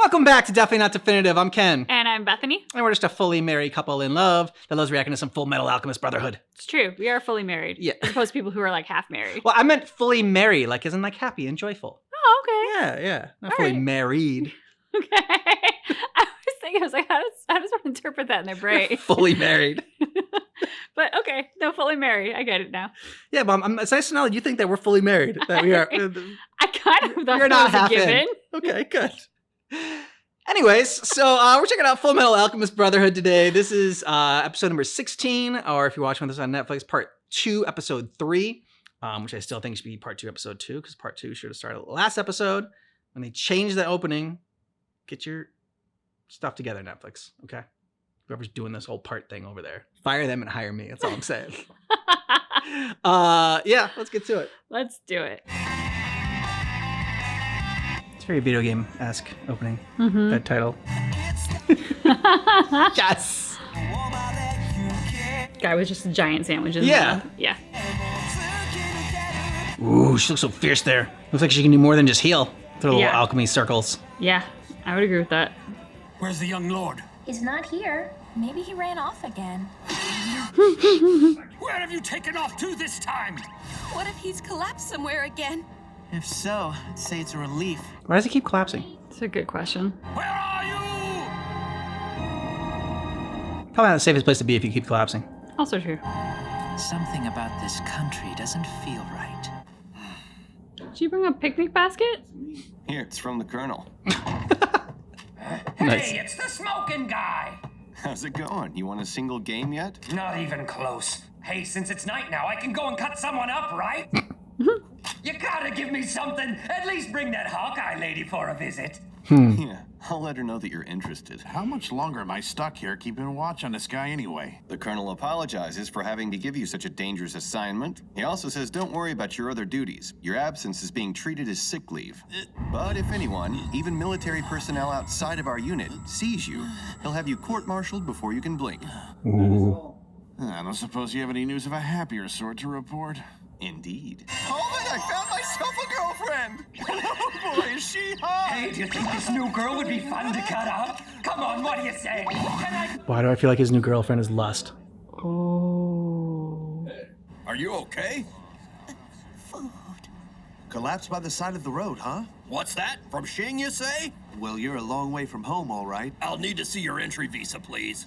Welcome back to Definitely Not Definitive. I'm Ken. And I'm Bethany. And we're just a fully married couple in love that loves reacting to some Fullmetal Alchemist Brotherhood. It's true. We are fully married. Yeah. As opposed to people who are like half married. Well, I meant fully married, like as in like happy and joyful. Oh, okay. Yeah. Not All fully right. married. Okay. I was like, how does one interpret that in their brain? Fully married. But okay, no, fully married. I get it now. Yeah, but it's nice to know that you think that we're fully married. That we are. I kind of thought You're that not was a half given. in. Okay, good. Anyways, so we're checking out Fullmetal Alchemist Brotherhood today. This is episode number 16, or if you're watching this on Netflix, part 2, episode 3, which I still think should be part 2, episode 2, because part 2 should have started last episode. When they changed the opening, get your stuff together, Netflix, okay? Whoever's doing this whole part thing over there, fire them and hire me. That's all I'm saying. Yeah, let's get to it. Let's do it. It's very video game-esque opening. Mm-hmm. That title. Yes. Guy with just a giant sandwich in Yeah. the mouth. Yeah. Ooh, she looks so fierce there. Looks like she can do more than just heal through little Yeah. alchemy circles. Yeah, I would agree with that. Where's the young lord? He's not here. Maybe he ran off again. Where have you taken off to this time? What if he's collapsed somewhere again? If so, I'd say it's a relief. Why does it keep collapsing? It's a good question. Where are you? Probably not the safest place to be if you keep collapsing. Also true. Something about this country doesn't feel right. Did you bring a picnic basket? Here, it's from the Colonel. Nice. Hey, it's the smoking guy. How's it going? You want a single game yet? Not even close. Hey, since it's night now, I can go and cut someone up, right? You gotta give me something. At least bring that Hawkeye lady for a visit. Yeah, I'll let her know that you're interested. How much longer am I stuck here keeping a watch on this guy anyway? The Colonel apologizes for having to give you such a dangerous assignment. He also says don't worry about your other duties. Your absence is being treated as sick leave. But if anyone, even military personnel outside of our unit, sees you, he'll have you court-martialed before you can blink. Ooh. I don't suppose you have any news of a happier sort to report? Indeed. Hold it! I found myself a girlfriend! Oh boy, is she hot! Hey, do you think this new girl would be fun to cut up? Come on, what do you say? Can I... Why do I feel like his new girlfriend is lust? Oh. Are you okay? Food. Collapsed by the side of the road, huh? What's that? From Shing, you say? Well, you're a long way from home, all right. I'll need to see your entry visa, please.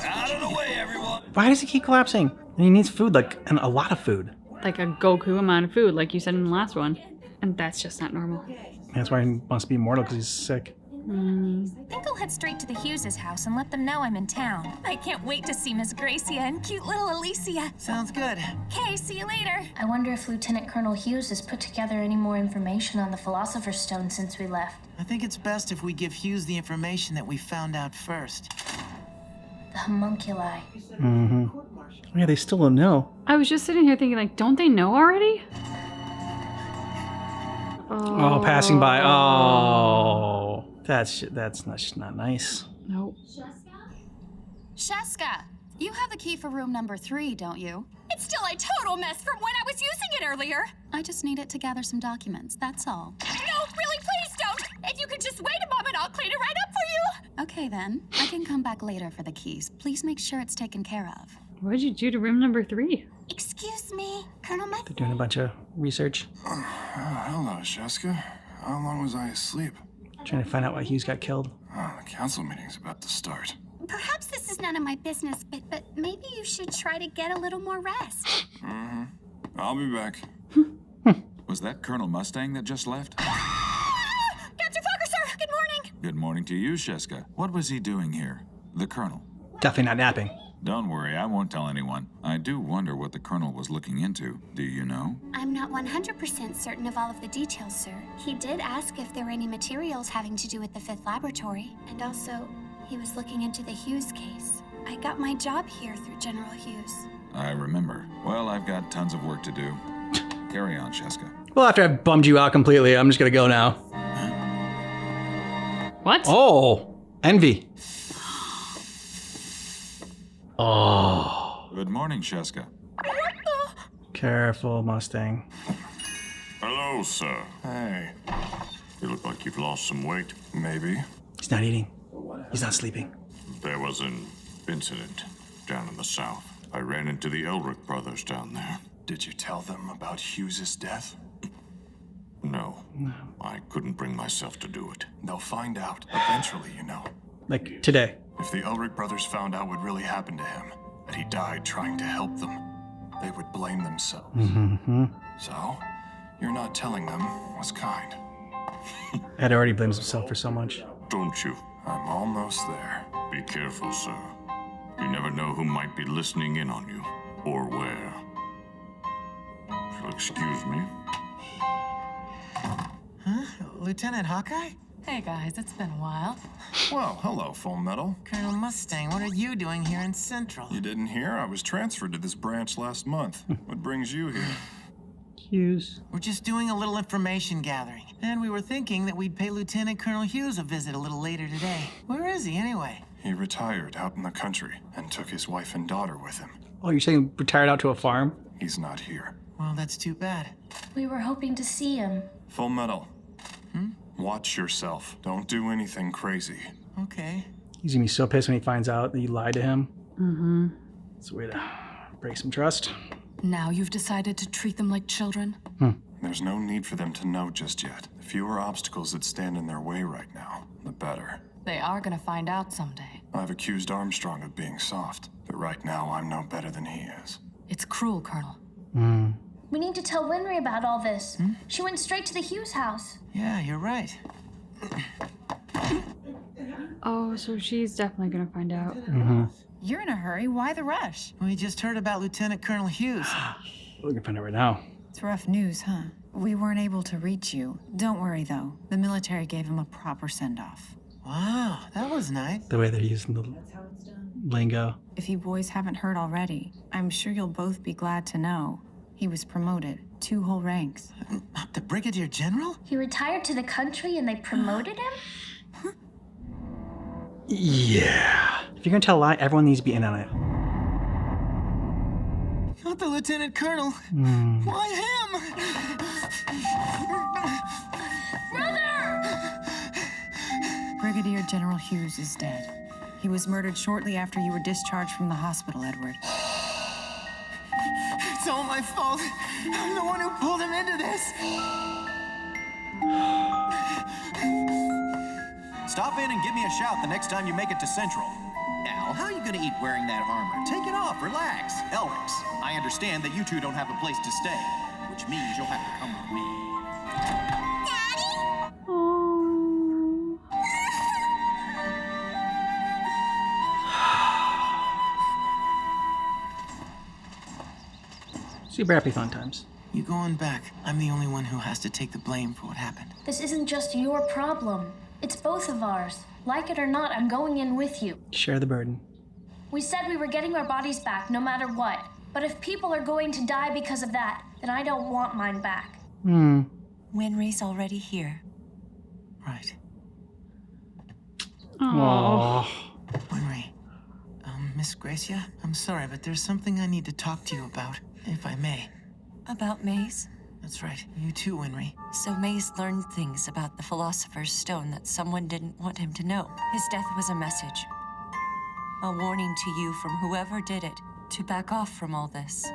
Out of the way, everyone. Why does he keep collapsing? And he needs food, and a lot of food. Like a Goku amount of food, like you said in the last one. And that's just not normal. That's why he wants to be immortal, because he's sick. I think I'll head straight to the Hughes' house and let them know I'm in town. I can't wait to see Miss Gracia and cute little Alicia. Sounds good. Okay, see you later. I wonder if Lieutenant Colonel Hughes has put together any more information on the Philosopher's Stone since we left. I think it's best if we give Hughes the information that we found out first. The homunculi. Mm-hmm. Yeah, they still don't know. I was just sitting here thinking, like, don't they know already? Oh, passing by. Oh. That's not nice. Nope. Sheska, you have the key for room number 3, don't you? It's still a total mess from when I was using it earlier. I just need it to gather some documents, that's all. No, really, please don't. If you could just wait a moment, I'll clean it right up for you. Okay then, I can come back later for the keys. Please make sure it's taken care of. What did you do to room number 3? Excuse me, Colonel Meth. They're doing a bunch of research. Hello, Sheska. How long was I asleep? Trying to find out why Hughes got killed. Oh, the council meeting's about to start. Perhaps this is none of my business, but maybe you should try to get a little more rest. Mm-hmm. I'll be back. Was that Colonel Mustang that just left? Captain Fokker, sir, good morning. Good morning to you, Sheska. What was he doing here? The Colonel. Definitely not napping. Don't worry, I won't tell anyone. I do wonder what the Colonel was looking into. Do you know? I'm not 100% certain of all of the details, sir. He did ask if there were any materials having to do with the 5th laboratory. And also, he was looking into the Hughes case. I got my job here through General Hughes. I remember. Well, I've got tons of work to do. Carry on, Sheska. Well, after I bummed you out completely, I'm just gonna go now. What? Oh, envy. Oh. Good morning, Sheska. Careful, Mustang. Hello, sir. Hey. You look like you've lost some weight. Maybe. He's not eating. He's not sleeping. There was an incident down in the south. I ran into the Elric brothers down there. Did you tell them about Hughes' death? No. I couldn't bring myself to do it. They'll find out. Eventually, you know. Like today. If the Elric brothers found out what really happened to him, that he died trying to help them, they would blame themselves. Mm-hmm. So, you're not telling them was kind. Ed already blames himself for so much. Don't you? I'm almost there. Be careful, sir. You never know who might be listening in on you, or where. If you'll excuse me. Huh? Lieutenant Hawkeye? Hey guys, it's been a while. Well, hello, Fullmetal. Colonel Mustang, what are you doing here in Central? You didn't hear? I was transferred to this branch last month. What brings you here? Hughes. We're just doing a little information gathering. And we were thinking that we'd pay Lieutenant Colonel Hughes a visit a little later today. Where is he anyway? He retired out in the country and took his wife and daughter with him. Oh, you're saying retired out to a farm? He's not here. Well, that's too bad. We were hoping to see him. Fullmetal. Watch yourself. Don't do anything crazy. Okay. He's gonna be so pissed when he finds out that you lied to him. Mm-hmm. It's a way to break some trust. Now you've decided to treat them like children? There's no need for them to know just yet. The fewer obstacles that stand in their way right now, the better. They are gonna find out someday. I've accused Armstrong of being soft, but right now I'm no better than he is. It's cruel, Colonel. We need to tell Winry about all this. She went straight to the Hughes house. Yeah, you're right. Oh, so she's definitely gonna find out. You're in a hurry. Why the rush? We just heard about Lieutenant Colonel Hughes. We can find out right now. It's rough news, huh? We weren't able to reach you. Don't worry, though. The military gave him a proper send-off. Wow, that was nice. The way they're using the lingo. If you boys haven't heard already, I'm sure you'll both be glad to know he was promoted 2 whole ranks. Up to Brigadier General? He retired to the country and they promoted him? Yeah. If you're gonna tell a lie, everyone needs to be in on it. Not the Lieutenant Colonel. Why him? Brother! Brigadier General Hughes is dead. He was murdered shortly after you were discharged from the hospital, Edward. It's all my fault. I'm the one who pulled him into this. Stop in and give me a shout the next time you make it to Central. Al, how are you gonna eat wearing that armor? Take it off, relax. Elrics, I understand that you two don't have a place to stay, which means you'll have to come with me. Super happy fun times. You going back. I'm the only one who has to take the blame for what happened. This isn't just your problem. It's both of ours. Like it or not, I'm going in with you. Share the burden. We said we were getting our bodies back no matter what. But if people are going to die because of that, then I don't want mine back. Winry's already here. Right. Aww. Winry. Miss Gracia, I'm sorry, but there's something I need to talk to you about, if I may. About Maze? That's right. You too, Winry. So Maze learned things about the Philosopher's Stone that someone didn't want him to know. His death was a message. A warning to you from whoever did it to back off from all this.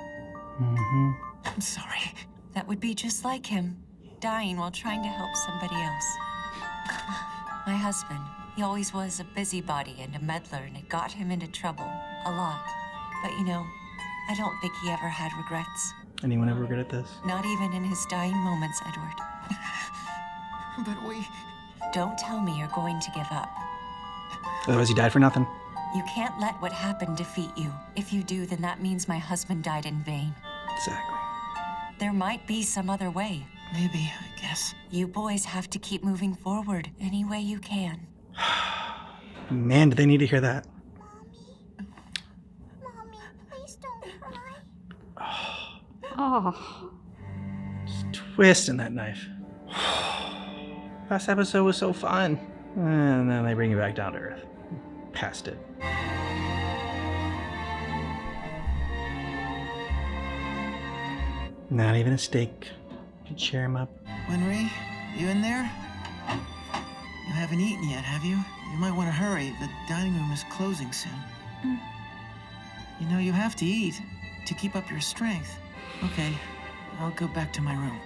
I'm sorry. That would be just like him, dying while trying to help somebody else. My husband, he always was a busybody and a meddler, and it got him into trouble. A lot. But you know, I don't think he ever had regrets. Anyone ever good at this? Not even in his dying moments, Edward. But we... Don't tell me you're going to give up. Otherwise, he died for nothing. You can't let what happened defeat you. If you do, then that means my husband died in vain. Exactly. There might be some other way. Maybe, I guess. You boys have to keep moving forward any way you can. Man, do they need to hear that? Mommy, please don't cry. Oh. Just twisting that knife. Last episode was so fun. And then they bring you back down to earth. Past it. Not even a steak. Could cheer him up. Winry, you in there? You haven't eaten yet, have you? You might want to hurry. The dining room is closing soon. You know, you have to eat to keep up your strength. Okay, I'll go back to my room.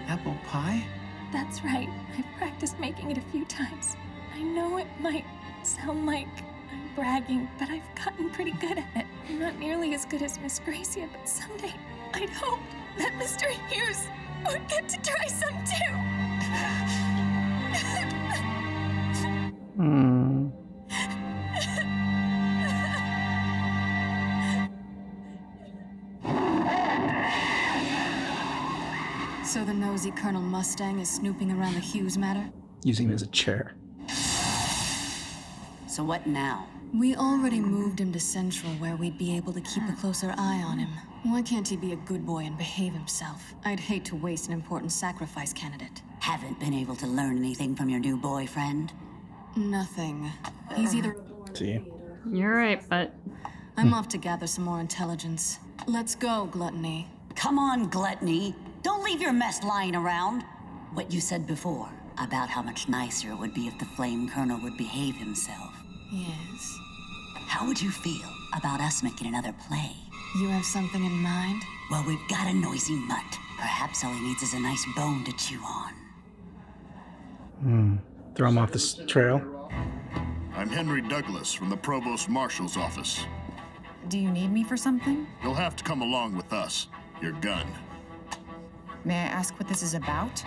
Apple pie? That's right. I've practiced making it a few times. I know it might sound like I'm bragging, but I've gotten pretty good at it. I'm not nearly as good as Miss Gracia, but someday I'd hoped that Mr. Hughes would get to try some too. So the nosy Colonel Mustang is snooping around the Hughes matter? Using him as a chair. So what now? We already moved him to Central where we'd be able to keep a closer eye on him. Why can't he be a good boy and behave himself? I'd hate to waste an important sacrifice candidate. Haven't been able to learn anything from your new boyfriend? Nothing. He's either... See? You're right, but... I'm off to gather some more intelligence. Let's go, Gluttony. Come on, Gluttony. Don't leave your mess lying around. What you said before about how much nicer it would be if the Flame Colonel would behave himself. Yes. How would you feel about us making another play? You have something in mind? Well, we've got a noisy mutt. Perhaps all he needs is a nice bone to chew on. Throw him off this trail. I'm Henry Douglas from the Provost Marshal's office. Do you need me for something? You'll have to come along with us. Your gun. May I ask what this is about?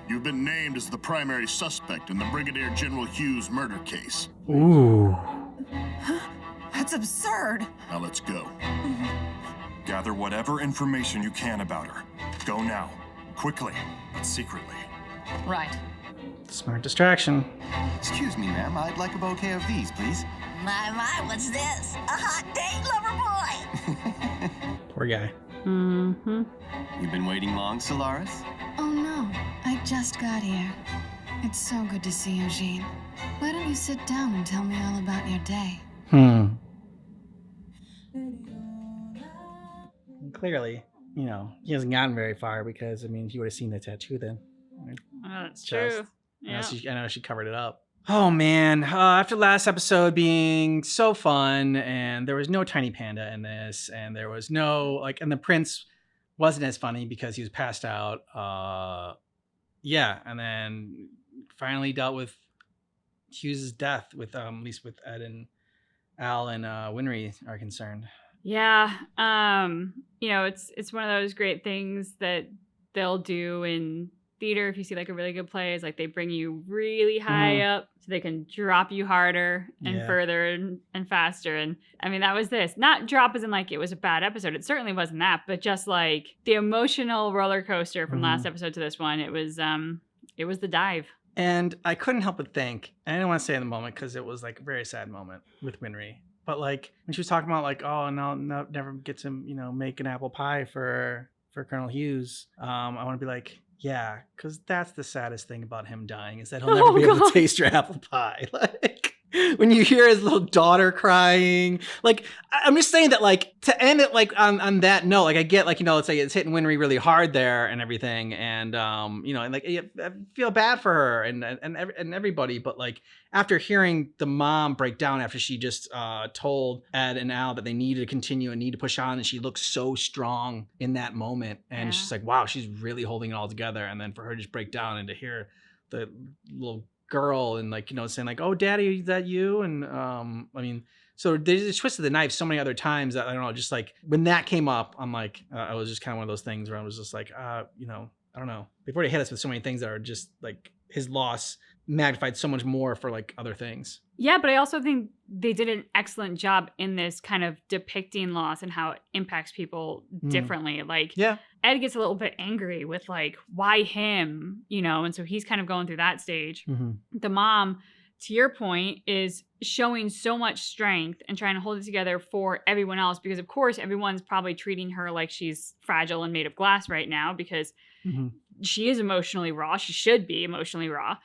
You've been named as the primary suspect in the Brigadier General Hughes murder case. Ooh. That's absurd. Now let's go. Gather whatever information you can about her. Go now. Quickly, but secretly. Right. Smart distraction. Excuse me, ma'am. I'd like a bouquet of these, please. My, what's this? A hot date, lover boy! Poor guy. Mm-hmm. You've been waiting long, Solaris? Oh no, I just got here. It's so good to see you, Jean. Why don't you sit down and tell me all about your day? Clearly, you know, he hasn't gotten very far because, I mean, he would have seen the tattoo then. That's true. I know she covered it up. Oh man, after last episode being so fun, and there was no tiny panda in this, and there was no, like, and the prince wasn't as funny because he was passed out. Yeah, and then finally dealt with Hughes' death with, at least with Ed and Al and Winry are concerned. Yeah, you know, it's one of those great things that they'll do in theater. If you see like a really good play, is like they bring you really high up so they can drop you harder and further and faster. And I mean, that was this. Not drop as in like it was a bad episode. It certainly wasn't that, but just like the emotional roller coaster from last episode to this one. It was the dive. And I couldn't help but think, and I didn't want to say in the moment because it was like a very sad moment with Winry. But like when she was talking about like, oh, no, never get to, you know, make an apple pie for Colonel Hughes. I want to be like, yeah, because that's the saddest thing about him dying is that he'll never be able to taste your apple pie. Like when you hear his little daughter crying, like I'm just saying that like to end it like on that note, like I get like, you know, it's like it's hitting Winry really hard there and everything, and you know, and like I feel bad for her and everybody, but like after hearing the mom break down after she just told Ed and Al that they needed to continue and need to push on, and she looked so strong in that moment, and she's like, wow, she's really holding it all together, and then for her to just break down and to hear the little girl and like, you know, saying like, oh daddy, is that you? And I mean, so they just twisted the knife so many other times that I don't know, just like when that came up, I'm like, I was just kind of one of those things where I was just like, you know, I don't know, they've already hit us with so many things that are just like his loss magnified so much more for like other things. Yeah, but I also think they did an excellent job in this kind of depicting loss and how it impacts people differently. Like, Ed gets a little bit angry with like, why him, you know? And so he's kind of going through that stage. The mom, to your point, is showing so much strength and trying to hold it together for everyone else, because of course everyone's probably treating her like she's fragile and made of glass right now, because she is emotionally raw. She should be emotionally raw.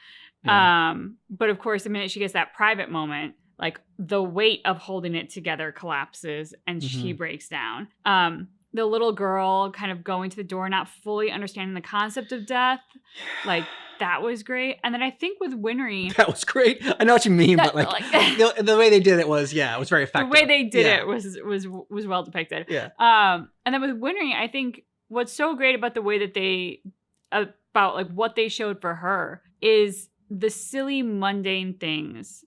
But of course, the minute she gets that private moment, like the weight of holding it together collapses and she breaks down. the little girl kind of going to the door, not fully understanding the concept of death, like that was great. And then I think with Winry, that was great. I know what you mean, but like the way they did it was, it was very effective. The way they did it was well depicted. Yeah. And then with Winry, I think what's so great about the way that about like what they showed for her is the silly mundane things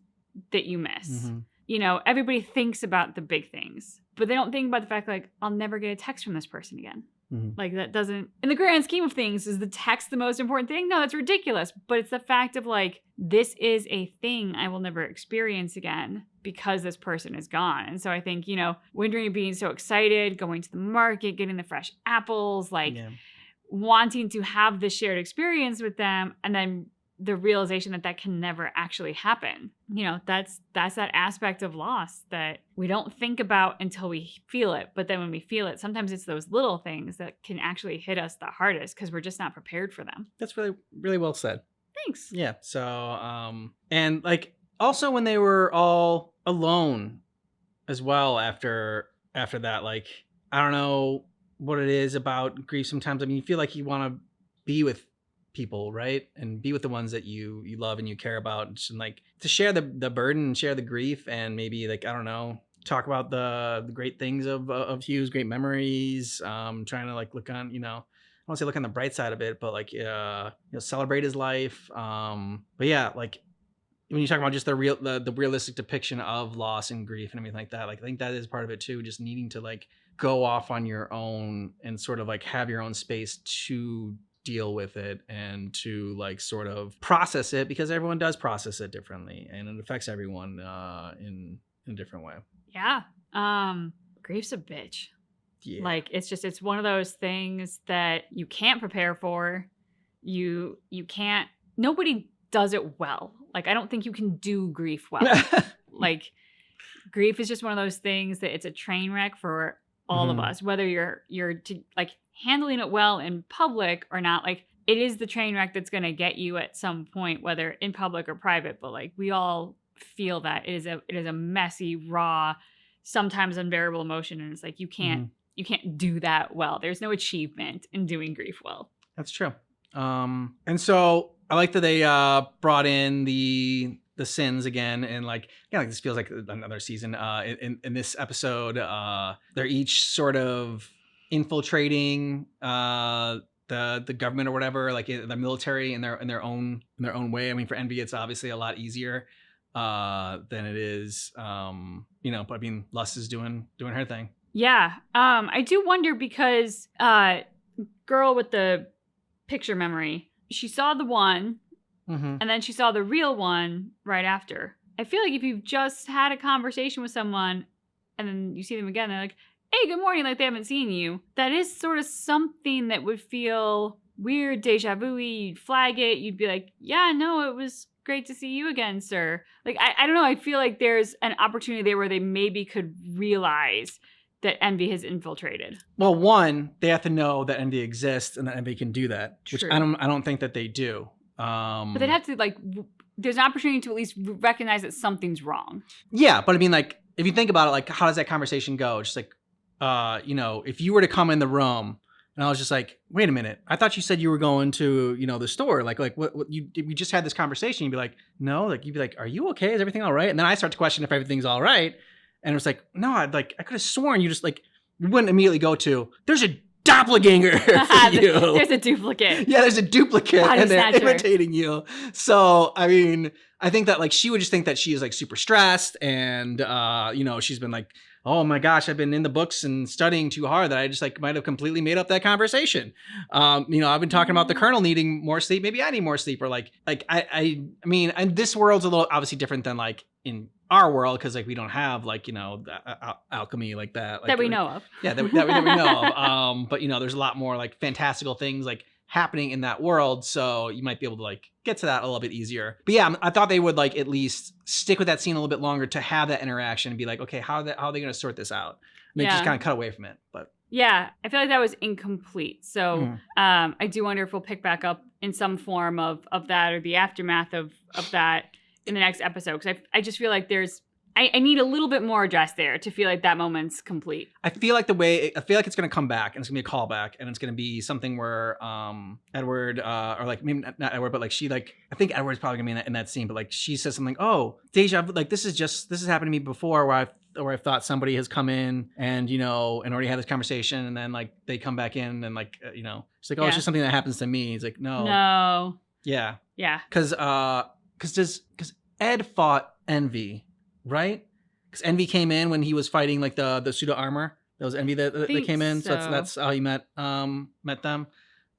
that you miss. Mm-hmm. You know, everybody thinks about the big things, but they don't think about the fact like, I'll never get a text from this person again. Mm-hmm. Like that doesn't, in the grand scheme of things, is the text the most important thing? No, that's ridiculous. But it's the fact of like, this is a thing I will never experience again because this person is gone. And so I think, you know, Winry being so excited, going to the market, getting the fresh apples, like wanting to have this shared experience with them, and then the realization that can never actually happen. You know, that's that aspect of loss that we don't think about until we feel it. But then when we feel it, sometimes it's those little things that can actually hit us the hardest because we're just not prepared for them. That's really, really well said. Thanks. Yeah. So, and like also when they were all alone as well after that, like, I don't know what it is about grief sometimes. I mean, you feel like you want to be with people, right? And be with the ones that you love and you care about, and like to share the burden and share the grief, and maybe like, I don't know, talk about the great things of Hughes, great memories, trying to like look on, you know, I don't want to say look on the bright side of it, but like, you know, celebrate his life. But yeah, like when you talk about just the realistic depiction of loss and grief and everything like that, like I think that is part of it too, just needing to like go off on your own and sort of like have your own space to deal with it and to like sort of process it, because everyone does process it differently and it affects everyone in a different way. Yeah. Grief's a bitch. Yeah. Like it's one of those things that you can't prepare for. You can't, nobody does it well. Like I don't think you can do grief well. Like grief is just one of those things that it's a train wreck for all of us, whether you're like handling it well in public or not. Like it is the train wreck that's going to get you at some point, whether in public or private. But like we all feel that it is a messy, raw, sometimes unbearable emotion, and it's like you can't do that well. There's no achievement in doing grief well. That's true. And so I like that they brought in the sins again, and like, yeah, like this feels like another season. In this episode, they're each sort of infiltrating the government or whatever, like the military in their own way. I mean, for Envy, it's obviously a lot easier than it is, you know. But I mean, Lust is doing her thing. Yeah, I do wonder because girl with the picture memory, she saw the one. And then she saw the real one right after. I feel like if you've just had a conversation with someone and then you see them again, they're like, hey, good morning, like they haven't seen you. That is sort of something that would feel weird, deja vu-y. You'd flag it. You'd be like, yeah, no, it was great to see you again, sir. Like, I don't know. I feel like there's an opportunity there where they maybe could realize that Envy has infiltrated. Well, one, they have to know that Envy exists and that Envy can do that, which I don't think that they do. But they'd have to like, there's an opportunity to at least recognize that something's wrong. Yeah, but I mean, like, if you think about it, like, how does that conversation go? Just like, you know, if you were to come in the room and I was just like, wait a minute, I thought you said you were going to, you know, the store. Like what we just had this conversation. You'd be like, no, like, you'd be like, are you okay? Is everything all right? And then I start to question if everything's all right. And it was like, no, I could have sworn you just like, you wouldn't immediately go to, there's a doppelganger for you. There's a duplicate. Yeah, there's a duplicate Body and they're snatcher. imitating you. So, I mean, I think that like she would just think that she is like super stressed and, you know, she's been like, oh my gosh, I've been in the books and studying too hard that I just like might have completely made up that conversation. You know, I've been talking about the Colonel needing more sleep. Maybe I need more sleep, or like I mean, and this world's a little obviously different than like in our world, because like we don't have like, you know, alchemy like that. Like, that we know of. Yeah, that we know of. But you know, there's a lot more like fantastical things like happening in that world, so you might be able to like get to that a little bit easier. But yeah, I thought they would like at least stick with that scene a little bit longer to have that interaction and be like, okay, how are they going to sort this out? And they just kind of cut away from it. But yeah, I feel like that was incomplete. So I do wonder if we'll pick back up in some form of that, or the aftermath of that in the next episode. Because I just feel like there's I need a little bit more addressed there to feel like that moment's complete. I feel like it's going to come back and it's going to be a callback and it's going to be something where Edward or like maybe not Edward, but like she like I think Edward's probably going to be in that scene, but like she says something, oh, deja vu, like this has happened to me before where I've thought somebody has come in and and already had this conversation and then like they come back in and like she's like, oh, it's just something that happens to me. He's like, no. Yeah. Because Ed fought Envy, right? Because Envy came in when he was fighting like the pseudo armor. That was Envy that came in. So that's how he met them.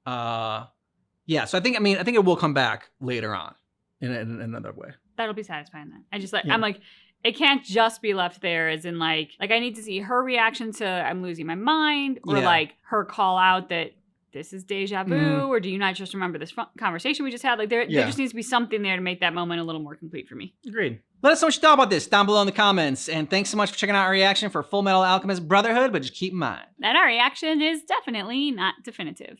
So I think it will come back later on in another way. That'll be satisfying then. I just I'm like, it can't just be left there as in like I need to see her reaction to I'm losing my mind or like her call out that this is deja vu or do you not just remember this conversation we just had? Like there just needs to be something there to make that moment a little more complete for me. Agreed. Let us know what you thought about this down below in the comments. And thanks so much for checking out our reaction for Fullmetal Alchemist Brotherhood, but just keep in mind that our reaction is definitely not definitive.